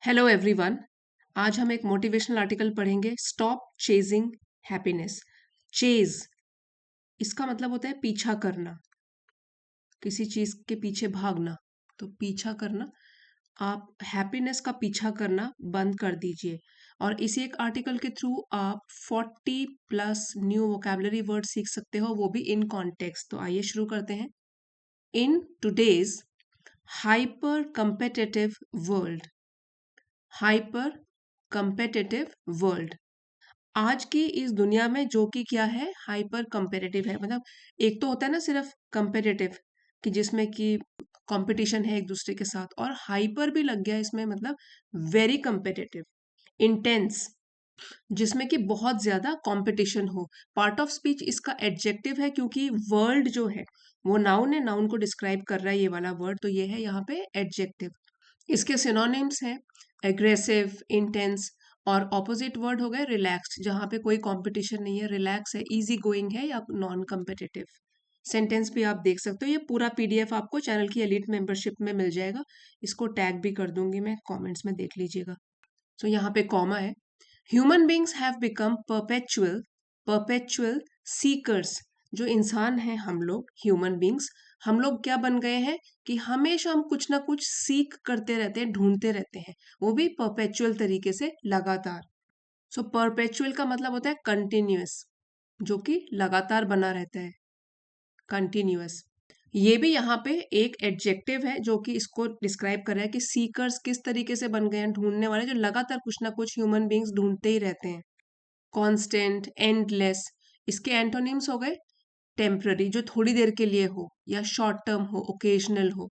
Hello everyone. आज हम एक मोटिवेशनल आर्टिकल पढ़ेंगे। Stop chasing happiness. चेज इसका मतलब होता है पीछा करना, किसी चीज के पीछे भागना। तो पीछा करना, आप हैप्पीनेस का पीछा करना बंद कर दीजिए। और इसी एक आर्टिकल के थ्रू आप 40 प्लस न्यू वोकेबलरी वर्ड सीख सकते हो, वो भी इन कॉन्टेक्स्ट। तो आइए शुरू करते हैं। In today's hyper competitive world, hyper competitive world, आज की इस दुनिया में जो कि क्या है, हाइपर कंपेटिटिव है। मतलब एक तो होता है ना सिर्फ कंपेटिटिव, कि जिसमें कि कंपटीशन है एक दूसरे के साथ, और हाइपर भी लग गया इसमें, मतलब वेरी कंपेटिटिव, इंटेंस, जिसमें कि बहुत ज्यादा कंपटीशन हो। पार्ट ऑफ स्पीच इसका एडजेक्टिव है, क्योंकि वर्ल्ड जो है वो नाउन है, नाउन को डिस्क्राइब कर रहा है ये वाला वर्ड, तो ये है यहाँ पे एडजेक्टिव। इसके सिनोनिम्स हैं एग्रेसिव, इंटेंस, और ऑपोजिट वर्ड हो गए रिलैक्स्ड, जहाँ पे कोई कंपटीशन नहीं है, रिलैक्स है, इजी गोइंग है, या नॉन कम्पिटिटिव। सेंटेंस भी आप देख सकते हो। ये पूरा पीडीएफ आपको चैनल की एलिट मेंबरशिप में मिल जाएगा। इसको टैग भी कर दूंगी मैं, कमेंट्स में देख लीजिएगा। तो यहाँ पे कॉमा है। Human beings have become perpetual perpetual seekers. जो इंसान हैं हम लोग, ह्यूमन बींग्स, हम लोग क्या बन गए हैं कि हमेशा हम कुछ ना कुछ सीख करते रहते हैं, ढूंढते रहते हैं, वो भी परपेचुअल तरीके से, लगातार। सो परपेचुअल का मतलब होता है कंटिन्यूअस, जो कि लगातार बना रहता है, कंटिन्यूअस। ये भी यहाँ पे एक एडजेक्टिव है जो कि इसको डिस्क्राइब कर रहा है कि सीकर्स किस तरीके से बन गए हैं, ढूंढने वाले, जो लगातार कुछ ना कुछ ह्यूमन बींग्स ढूंढते ही रहते हैं। कांस्टेंट, एंडलेस, इसके एंटोनिम्स हो गए टेम्पररी, जो थोड़ी देर के लिए हो, या शॉर्ट टर्म हो, ओकेजनल हो।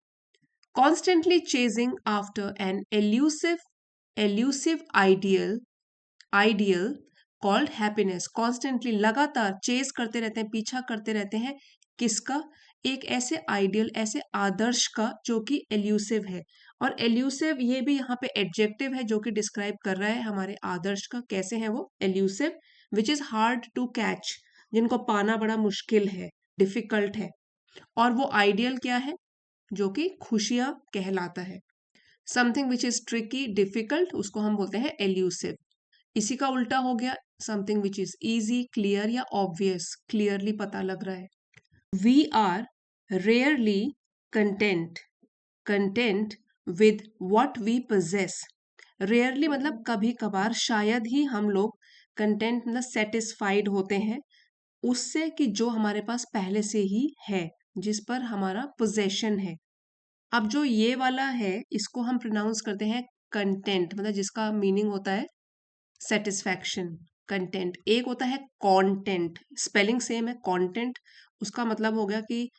Constantly chasing after an elusive ideal called happiness. Constantly, लगातार चेज करते रहते हैं, पीछा करते रहते हैं, किसका? एक ऐसे आइडियल, ऐसे आदर्श का जो कि एल्यूसिव है। और एल्यूसिव ये भी यहाँ पे एडजेक्टिव है जो कि डिस्क्राइब कर रहा है हमारे आदर्श का। कैसे है वो elusive? Which is hard to catch, जिनको पाना बड़ा मुश्किल है, डिफिकल्ट है। और वो आइडियल क्या है? जो कि खुशियां कहलाता है। Something which is tricky, difficult, उसको हम बोलते हैं एल्यूसिव। इसी का उल्टा हो गया something which is easy, clear, या ऑब्वियस, क्लियरली पता लग रहा है। We are rarely content content with what we possess। Rarely मतलब कभी कभार, शायद ही हम लोग कंटेंट मतलब सेटिस्फाइड होते हैं उससे, कि जो हमारे पास पहले से ही है, जिस पर हमारा पोजेशन है। अब जो ये वाला है, इसको हम प्रोनाउंस करते हैं कंटेंट, मतलब जिसका मीनिंग होता है सेटिस्फैक्शन। कंटेंट एक होता है कंटेंट, स्पेलिंग सेम है, कंटेंट उसका मतलब हो गया कि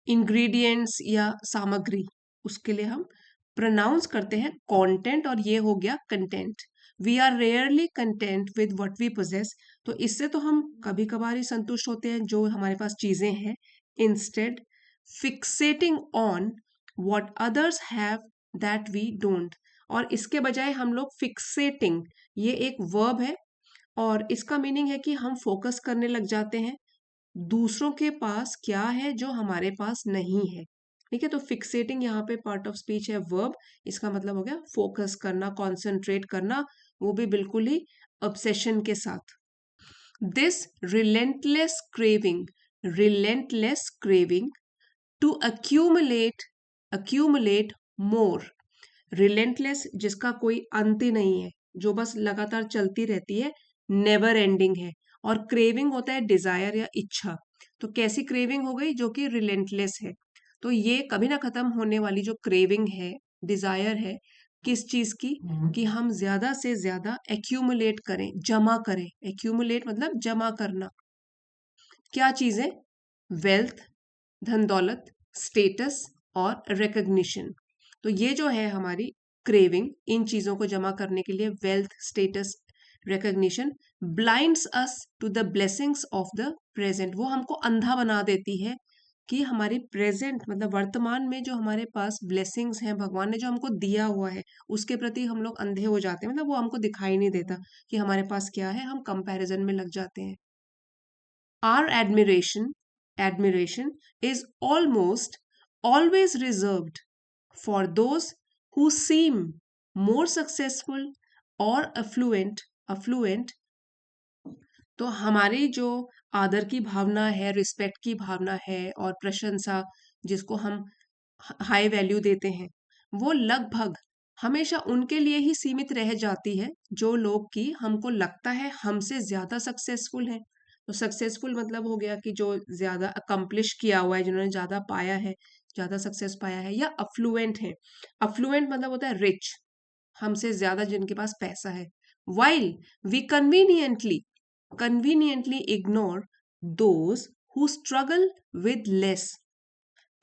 इंग्रेडिएंट्स या सामग्री, उसके लिए हम प्रोनाउंस करते हैं कंटेंट, और ये हो गया content. We are rarely content with what we possess. तो इससे तो हम कभी कभार ही संतुष्ट होते हैं जो हमारे पास चीजें हैं। Instead fixating on what others have that we don't. और इसके बजाय हम लोग फिक्सेटिंग, ये एक वर्ब है, और इसका मीनिंग है कि हम फोकस करने लग जाते हैं दूसरों के पास क्या है जो हमारे पास नहीं है। ठीक है, तो फिक्सेटिंग यहाँ पे पार्ट ऑफ स्पीच है, वर्ब। इसका मतलब हो गया फोकस करना, कॉन्सेंट्रेट करना, वो भी बिल्कुल ही ऑब्सेशन के साथ। This relentless craving to accumulate more. Relentless, जिसका कोई अंत ही नहीं है, जो बस लगातार चलती रहती है, नेवर एंडिंग है। और क्रेविंग होता है डिजायर या इच्छा। तो कैसी क्रेविंग हो गई? जो कि रिलेंटलेस है। तो ये कभी ना खत्म होने वाली जो क्रेविंग है, डिजायर है, किस चीज की? कि हम ज्यादा से ज्यादा एक्यूमुलेट करें, जमा करें। एक्यूमुलेट मतलब जमा करना। क्या चीजें? वेल्थ, धन दौलत, स्टेटस, और रिकग्निशन। तो ये जो है हमारी क्रेविंग, इन चीजों को जमा करने के लिए, wealth, status, recognition, blinds us to the blessings of the present. वो हमको अंधा बना देती है कि हमारी प्रेजेंट मतलब वर्तमान में जो हमारे पास ब्लेसिंग्स हैं, भगवान ने जो हमको दिया हुआ है, उसके प्रति हम लोग अंधे हो जाते हैं। मतलब वो हमको दिखाई नहीं देता कि हमारे पास क्या है, हम कंपैरिजन में लग जाते हैं। Our admiration is almost always reserved for those who seem more successful और अफ्लुएंट, तो हमारी जो आदर की भावना है, रिस्पेक्ट की भावना है और प्रशंसा जिसको हम हाई वैल्यू देते हैं, वो लगभग हमेशा उनके लिए ही सीमित रह जाती है जो लोग की हमको लगता है हमसे ज्यादा सक्सेसफुल हैं। तो सक्सेसफुल मतलब हो गया कि जो ज्यादा अकम्प्लिश किया हुआ है, जिन्होंने ज्यादा पाया है, ज्यादा सक्सेस पाया है, या अफ्लुएंट है। अफ्लुएंट मतलब होता है रिच, हमसे ज्यादा जिनके पास पैसा है। While we conveniently ignore those who struggle with less.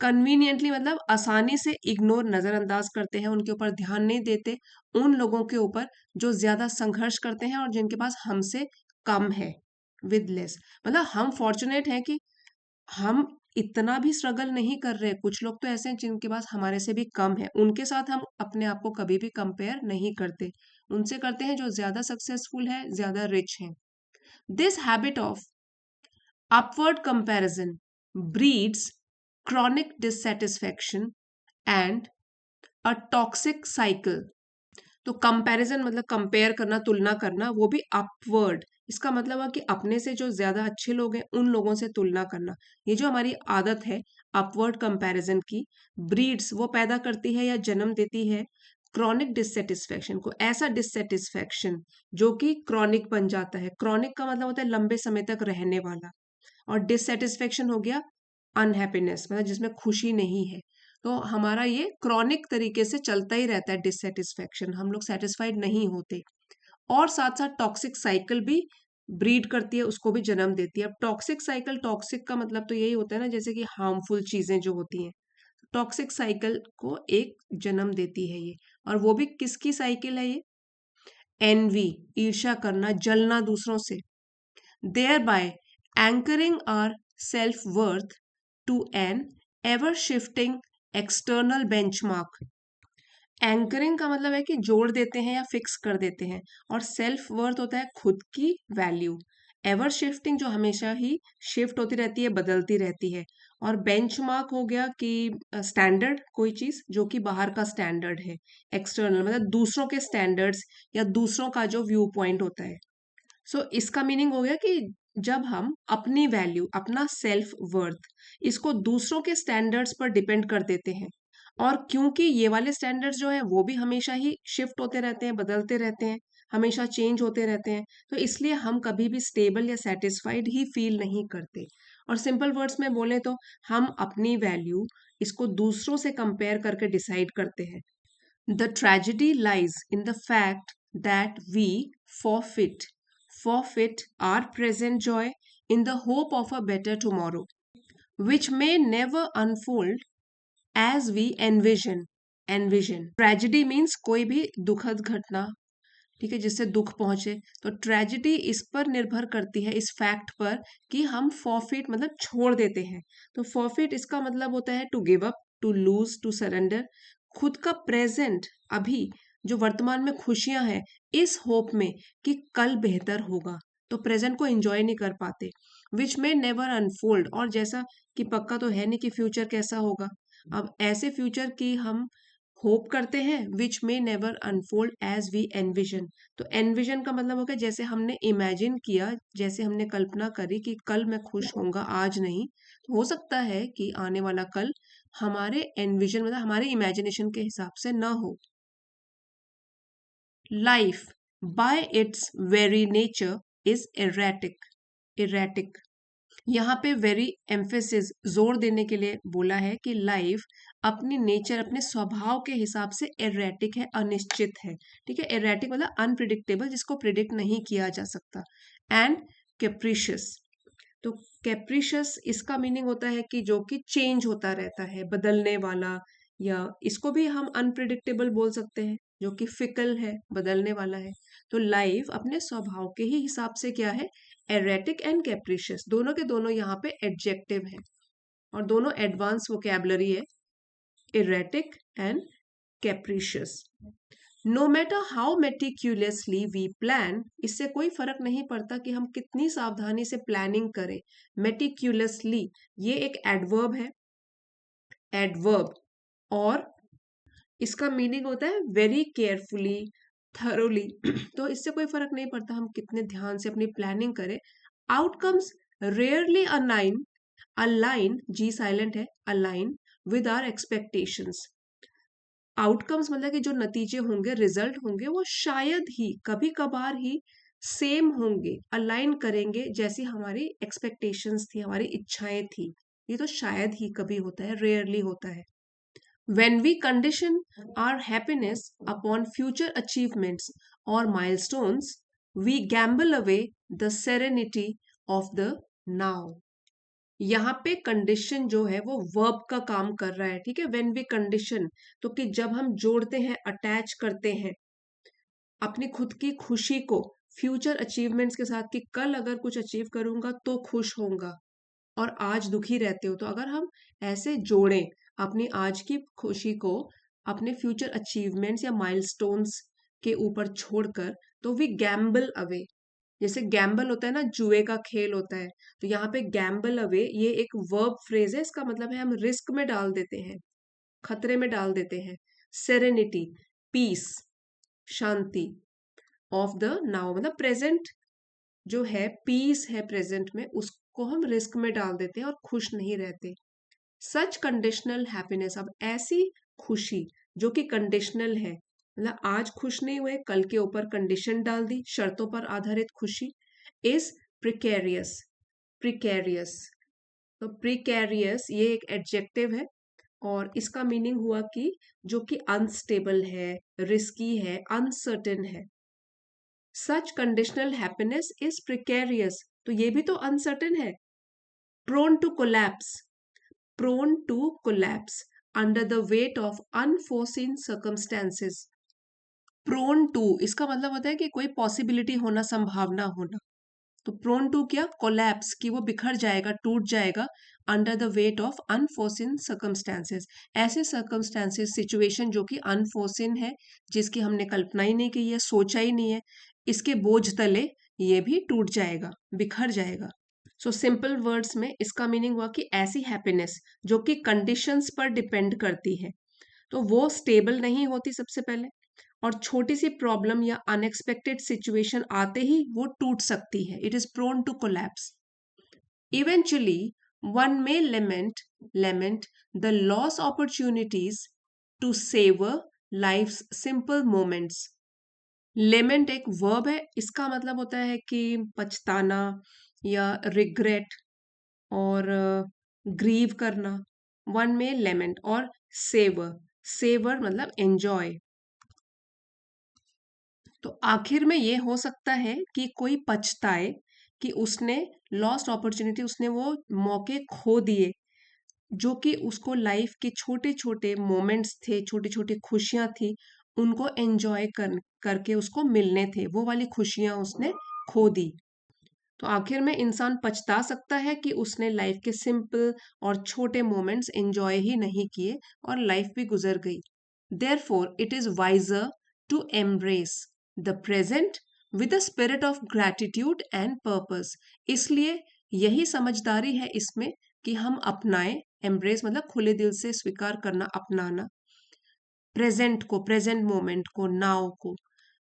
Conveniently मतलब आसानी से इग्नोर, नजरअंदाज करते हैं, उनके ऊपर ध्यान नहीं देते उन लोगों के ऊपर जो ज्यादा संघर्ष करते हैं और जिनके पास हमसे कम है। विद लेस मतलब हम फॉर्चुनेट हैं कि हम इतना भी स्ट्रगल नहीं कर रहे। कुछ लोग तो ऐसे हैं जिनके पास हमारे से भी कम है, उनके साथ हम अपने आप को कभी भी कंपेयर नहीं करते, उनसे करते हैं जो ज्यादा सक्सेसफुल है, ज्यादा रिच है। This habit of upward comparison breeds chronic dissatisfaction and a toxic cycle। तो कंपैरिजन मतलब कंपेयर करना, तुलना करना, वो भी अपवर्ड। इसका मतलब है कि अपने से जो ज्यादा अच्छे लोग हैं उन लोगों से तुलना करना। ये जो हमारी आदत है अपवर्ड कंपैरिजन की, ब्रीड्स वो पैदा करती है या जन्म देती है क्रॉनिक डिससेटिस्फैक्शन को। ऐसा डिससेटिस्फैक्शन जो कि क्रॉनिक बन जाता है। क्रॉनिक का मतलब होता है लंबे समय तक रहने वाला, और डिससेटिस्फेक्शन हो गया अनहैप्पीनेस, मतलब जिसमें खुशी नहीं है। तो हमारा ये क्रॉनिक तरीके से चलता ही रहता है डिससेटिस्फेक्शन, हम लोग सेटिस्फाइड नहीं होते। और साथ साथ टॉक्सिक साइकिल भी ब्रीड करती है, उसको भी जन्म देती है। अब टॉक्सिक साइकिल, टॉक्सिक का मतलब तो यही होता है ना, जैसे कि हार्मफुल चीजें जो होती हैं, टॉक्सिक साइकिल को एक जन्म देती है ये। और वो भी किसकी साइकिल है ये? एनवी, ईर्ष्या करना, जलना दूसरों से, thereby anchoring our self worth to an ever shifting external benchmark। Anchoring का मतलब है कि जोड़ देते हैं या फिक्स कर देते हैं, और सेल्फ वर्थ होता है खुद की वैल्यू। एवर शिफ्टिंग जो हमेशा ही शिफ्ट होती रहती है, बदलती रहती है। और बेंचमार्क हो गया कि स्टैंडर्ड, कोई चीज जो कि बाहर का स्टैंडर्ड है। एक्सटर्नल मतलब दूसरों के स्टैंडर्ड्स या दूसरों का जो व्यू पॉइंट होता है। इसका मीनिंग हो गया कि जब हम अपनी वैल्यू, अपना सेल्फ वर्थ, इसको दूसरों के स्टैंडर्ड्स पर डिपेंड कर देते हैं, और क्योंकि ये वाले स्टैंडर्ड्स जो है वो भी हमेशा ही शिफ्ट होते रहते हैं, बदलते रहते हैं, हमेशा चेंज होते रहते हैं, तो इसलिए हम कभी भी स्टेबल या सेटिस्फाइड ही फील नहीं करते। और सिंपल वर्ड्स में बोले तो हम अपनी वैल्यू इसको दूसरों से कंपेयर करके डिसाइड करते हैं। The tragedy lies in the fact that we forfeit our present joy in the hope of a better tomorrow, which may never unfold as we envision। Tragedy means कोई भी दुखद घटना, ठीक है, जिससे दुख पहुंचे। तो ट्रेजिडी इस पर निर्भर करती है, इस फैक्ट पर कि हम फॉरफिट मतलब छोड़ देते हैं। तो फॉरफिट इसका मतलब होता है to give up, to lose, to surrender. खुद का प्रेजेंट, अभी जो वर्तमान में खुशियां हैं, इस होप में कि कल बेहतर होगा, तो प्रेजेंट को एंजॉय नहीं कर पाते। विच में नेवर अनफोल्ड, और जैसा कि पक्का तो है नहीं कि फ्यूचर कैसा होगा, अब ऐसे फ्यूचर की हम होप करते हैं, विच में never unfold as we envision. तो एनविजन का मतलब होगा जैसे हमने इमेजिन किया, जैसे हमने कल्पना करी कि कल मैं खुश होऊंगा, आज नहीं। तो हो सकता है कि आने वाला कल हमारे एनविजन मतलब हमारे इमेजिनेशन के हिसाब से ना हो। Life by it's very nature is erratic. यहाँ पे वेरी एम्फेसिस, जोर देने के लिए बोला है कि लाइफ अपनी नेचर, अपने स्वभाव के हिसाब से एरेटिक है, अनिश्चित है। ठीक है, एरेटिक मतलब अनप्रिडिक्टेबल, जिसको प्रिडिक्ट नहीं किया जा सकता। एंड कैप्रिशियस, तो कैप्रिशियस इसका मीनिंग होता है कि जो कि चेंज होता रहता है, बदलने वाला, या इसको भी हम अनप्रिडिक्टेबल बोल सकते हैं, जो कि फिकल है, बदलने वाला है। तो लाइफ अपने स्वभाव के ही हिसाब से क्या है? एरेटिक एंड कैप्रिशियस, दोनों के दोनों यहाँ पे एडजेक्टिव है, और दोनों एडवांस वोकैबुलरी है, erratic and capricious. No matter how meticulously we plan, इससे कोई फर्क नहीं पड़ता कि हम कितनी सावधानी से प्लानिंग करें। मेटिक्यूलसली ये एक एडवर्ब है, एडवर्ब, और इसका मीनिंग होता है वेरी केयरफुली, थरोली। तो इससे कोई फर्क नहीं पड़ता हम कितने ध्यान से अपनी प्लानिंग करें, outcomes rarely align, G silent है, align with our expectations. Outcomes मतलब कि जो नतीजे होंगे, रिजल्ट होंगे, वो शायद ही कभी कभार ही सेम होंगे, अलाइन करेंगे जैसी हमारी एक्सपेक्टेशंस थी, हमारी इच्छाएं थी। ये तो शायद ही कभी होता है, रेयरली होता है। When we condition our happiness upon future achievements or milestones, we gamble away the serenity of the now. यहाँ पे कंडीशन जो है वो वर्ब का काम कर रहा है, ठीक है। व्हेन वी कंडीशन, तो कि जब हम जोड़ते हैं, अटैच करते हैं अपनी खुद की खुशी को फ्यूचर अचीवमेंट्स के साथ, कि कल अगर कुछ अचीव करूंगा तो खुश होऊंगा और आज दुखी रहते हो, तो अगर हम ऐसे जोड़ें अपनी आज की खुशी को अपने फ्यूचर अचीवमेंट्स या माइलस्टोन्स के ऊपर छोड़कर, तो वी गैम्बल अवे। जैसे गैम्बल होता है ना, जुए का खेल होता है, तो यहाँ पे गैम्बल अवे ये एक वर्ब फ्रेज है, इसका मतलब है हम रिस्क में डाल देते हैं, खतरे में डाल देते हैं। सेरेनिटी, पीस, शांति, ऑफ द नाउ मतलब प्रेजेंट जो है, पीस है प्रेजेंट में, उसको हम रिस्क में डाल देते हैं और खुश नहीं रहते। सच कंडीशनल हैप्पीनेस, अब ऐसी खुशी जो कि कंडीशनल है, मतलब आज खुश नहीं हुए, कल के ऊपर कंडीशन डाल दी, शर्तों पर आधारित खुशी, इज प्रिकेरियस। प्रिकेरियस, तो प्रिकेरियस ये एक एडजेक्टिव है और इसका मीनिंग हुआ कि जो कि अनस्टेबल है, रिस्की है, अनसर्टेन है। Such conditional happiness is precarious, तो ये भी तो अनसर्टेन है। Prone to collapse, prone to collapse under the weight of unforeseen circumstances. Prone to इसका मतलब होता है कि कोई पॉसिबिलिटी होना, संभावना होना। तो प्रोन टू क्या, कोलैप्स, कि वो बिखर जाएगा, टूट जाएगा, under the weight of unforeseen circumstances, ऐसे सर्कमस्टेंसेस, सिचुएशन जो कि अनफोर्सिन है, जिसकी हमने कल्पना ही नहीं की है, सोचा ही नहीं है, इसके बोझ तले ये भी टूट जाएगा, बिखर जाएगा। सो सिंपल वर्ड्स में इसका मीनिंग हुआ कि ऐसी हैप्पीनेस जो कि कंडीशंस पर डिपेंड करती है, तो वो स्टेबल नहीं होती सबसे पहले, और छोटी सी प्रॉब्लम या अनएक्सपेक्टेड सिचुएशन आते ही वो टूट सकती है, it is prone to collapse. Eventually one may lament the loss opportunities to savour life's simple moments. Lament एक वर्ब है, इसका मतलब होता है कि पछताना या रिग्रेट और ग्रीव करना। वन में लेमेंट, और सेवर, सेवर मतलब एंजॉय। तो आखिर में ये हो सकता है कि कोई पछताए कि उसने लॉस्ट अपॉर्चुनिटी, उसने वो मौके खो दिए जो कि उसको लाइफ के छोटे छोटे मोमेंट्स थे, छोटी छोटी खुशियां थी, उनको एंजॉय करके उसको मिलने थे, वो वाली खुशियां उसने खो दी। तो आखिर में इंसान पछता सकता है कि उसने लाइफ के सिंपल और छोटे मोमेंट्स एंजॉय ही नहीं किए और लाइफ भी गुजर गई। Therefore it is wiser to embrace the present with a spirit of gratitude and purpose. इसलिए यही समझदारी है इसमें कि हम अपनाएं, एम्ब्रेस मतलब खुले दिल से स्वीकार करना, अपनाना, प्रेजेंट को, प्रेजेंट मोमेंट को, नाउ को,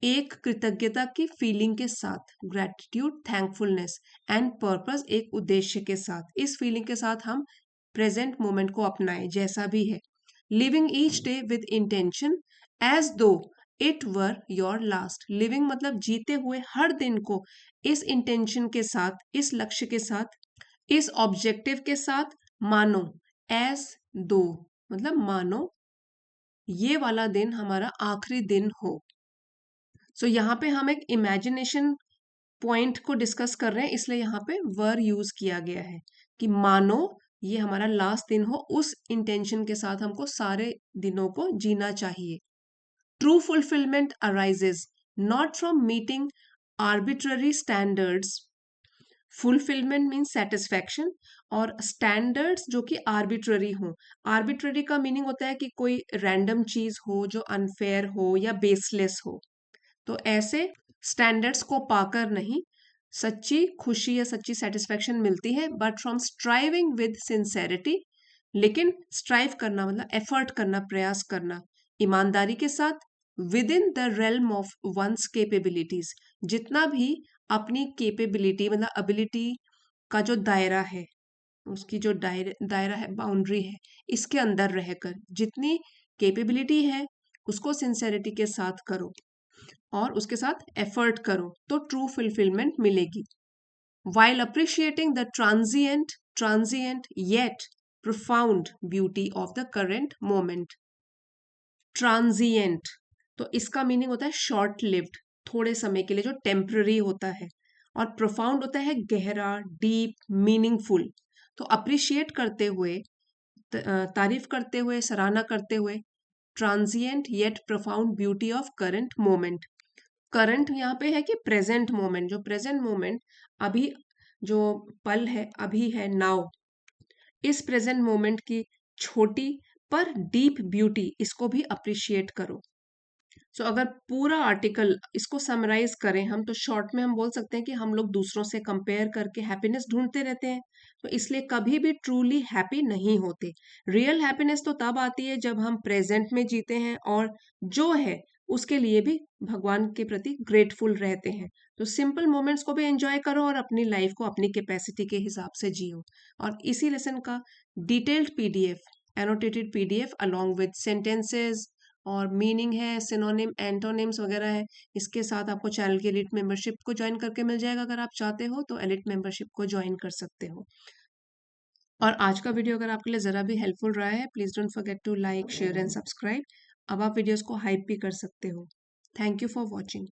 एक कृतज्ञता की फीलिंग के साथ, ग्रेटिट्यूड, थैंकफुलनेस, एंड पर्पस, एक उद्देश्य के साथ, इस फीलिंग के साथ हम प्रेजेंट मोमेंट को अपनाएं जैसा भी है। Living each day with intention as though it were your last. Living मतलब जीते हुए हर दिन को इस इंटेंशन के साथ, इस लक्ष्य के साथ, इस ऑब्जेक्टिव के साथ मानो, एज दो मतलब मानो ये वाला दिन हमारा आखिरी दिन हो। सो यहाँ पे हम एक इमेजिनेशन पॉइंट को डिस्कस कर रहे हैं, इसलिए यहाँ पे वर यूज किया गया है कि मानो ये हमारा लास्ट दिन हो, उस इंटेंशन के साथ हमको सारे दिनों को जीना चाहिए। True fulfilment arises not from meeting arbitrary standards. Fulfilment mean satisfaction, और स्टैंडर्ड्स जो कि आर्बिट्ररी हो। आर्बिट्ररी का मीनिंग होता है कि कोई रैंडम चीज हो जो अनफेयर हो या बेसलेस हो। तो ऐसे स्टैंडर्ड्स को पाकर नहीं सच्ची खुशी या सच्ची सेटिस्फेक्शन मिलती है, but from striving with sincerity. लेकिन स्ट्राइव करना मतलब एफर्ट करना, प्रयास करना, ईमानदारी के साथ, within the realm of one's capabilities, जितना भी अपनी केपेबिलिटी मतलब एबिलिटी का जो दायरा है, उसकी जो दायरा है, बाउंड्री है, इसके अंदर रहकर जितनी कैपेबिलिटी है उसको सिंसेरिटी के साथ करो और उसके साथ एफर्ट करो तो ट्रू फुलफिलमेंट मिलेगी। While appreciating the transient yet profound beauty of the current moment. Transient, तो इसका मीनिंग होता है शॉर्ट लिव्ड, थोड़े समय के लिए, जो टेम्पररी होता है, और प्रोफाउंड होता है गहरा, डीप, मीनिंगफुल। तो अप्रिशिएट करते हुए, तारीफ करते हुए, सराहना करते हुए, transient yet profound beauty of current moment. Current यहाँ पे है कि प्रेजेंट मोमेंट, जो प्रेजेंट मोमेंट अभी जो पल है, अभी है, नाउ, इस प्रेजेंट मोमेंट की छोटी पर डीप ब्यूटी, इसको भी अप्रिशिएट करो। सो अगर पूरा आर्टिकल इसको समराइज करें हम, तो शॉर्ट में हम बोल सकते हैं कि हम लोग दूसरों से कंपेयर करके हैप्पीनेस ढूंढते रहते हैं, तो इसलिए कभी भी ट्रूली हैप्पी नहीं होते। रियल हैप्पीनेस तो तब आती है जब हम प्रेजेंट में जीते हैं और जो है उसके लिए भी भगवान के प्रति ग्रेटफुल रहते हैं। तो सिंपल मोमेंट्स को भी एंजॉय करो और अपनी लाइफ को अपनी कैपेसिटी के हिसाब से जियो। और इसी लेसन का detailed PDF, annotated PDF along with sentences और मीनिंग है, सिनोनिम, एंटोनिम्स वगैरह है, इसके साथ आपको चैनल की एलिट मेंबरशिप को ज्वाइन करके मिल जाएगा। अगर आप चाहते हो तो एलिट मेंबरशिप को ज्वाइन कर सकते हो। और आज का वीडियो अगर आपके लिए ज़रा भी हेल्पफुल रहा है, please don't forget to like, share and subscribe. अब आप वीडियोस को हाइप भी कर सकते हो। Thank you for watching.